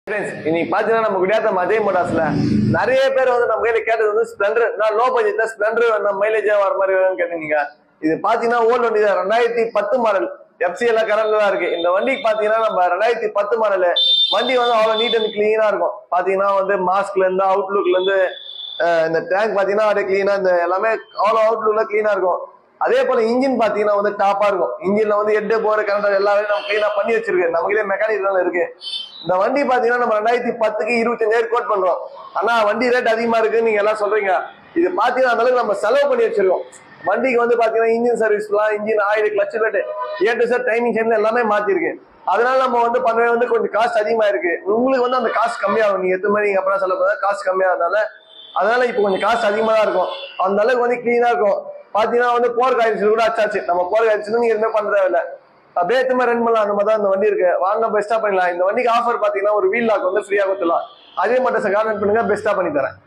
இன்னைக்கு பாத்தீங்கன்னா நம்ம குடியாத்த மஜய் மோட்டார்ஸ்ல நிறைய பேர் வந்து நம்ம கையில கேட்டது வந்து ஸ்பிளெண்டர், நான் லோ பட்ஜெட்ல ஸ்பிளெண்டர் நம்ம மைலேஜா வர மாதிரி வேணும்னு கேட்டீங்க. இது பாத்தீங்கன்னா ஓல்டு வண்டி தான், 2010 மாடல். எஃப்சி எல்லாம் கரண்ட்ல தான் இருக்கு. இந்த வண்டிக்கு பாத்தீங்கன்னா நம்ம 2010 மாடல் வண்டி வந்து அவ்வளவு நீட் அண்ட் கிளீனா இருக்கும். பாத்தீங்கன்னா வந்து மாஸ்க்ல இருந்து அவுட்லுக்ல இருந்து இந்த டேங்க் பாத்தீங்கன்னா அப்படியே கிளீனா, இந்த எல்லாமே அவ்வளவு அவுட்லுக்ல கிளீனா இருக்கும். அதே போல இன்ஜின் பாத்தீங்கன்னா வந்து டாப்பா இருக்கும். இன்ஜின்ல வந்து ஹெட் போர் கரண்ட் எல்லாமே நம்ம கிளீனா பண்ணி வச்சிருக்கு. நமக்கு மெக்கானிக்கல் இருக்கு. இந்த வண்டி பாத்தீங்கன்னா நம்ம 2010க்கு 25,000 கோட் பண்றோம். ஆனா வண்டி ரேட் அதிகமா இருக்குன்னு நீங்க எல்லாம் சொல்றீங்க. இது பாத்தீங்கன்னா அந்த அளவுக்கு நம்ம செலவு பண்ணி வச்சிருக்கோம். வண்டிக்கு வந்து பாத்தீங்கன்னா இன்ஜின் சர்வீஸ்லாம், engine oil, clutch plate, timing சேர்ந்து எல்லாமே மாத்திருக்கு. அதனால நம்ம வந்து பண்ணவே வந்து கொஞ்சம் காசு அதிகமா இருக்கு. உங்களுக்கு வந்து அந்த காசு கம்மியாகும். நீங்க எத்தனை மணி அப்புறம் செலவு பண்ணா காசு கம்மியாகிறதுனால அதனால இப்போ கொஞ்சம் காசு அதிகமா தான் இருக்கும். அந்த அளவுக்கு வந்து கிளீனா இருக்கும். பாத்தீங்கன்னா வந்து போர் காய்ச்சல் கூட அச்சாச்சு. நம்ம போர் காய்ச்சல் நீங்க எதுவுமே பண்றதே இல்லை. அப்படியே எத்தனை ரன் பண்ணலாம். அந்த மாதிரி தான் இந்த வண்டி இருக்கு. வாங்க பெஸ்டா பண்ணிடலாம். இந்த வண்டிக்கு ஆஃபர் பாத்தீங்கன்னா ஒரு வீல் லாக் வந்து ஃப்ரீயா கொடுத்துலாம். அதே மட்டும் கான்டாக்ட் பண்ணுங்க, பெஸ்டா பண்ணி தரேன்.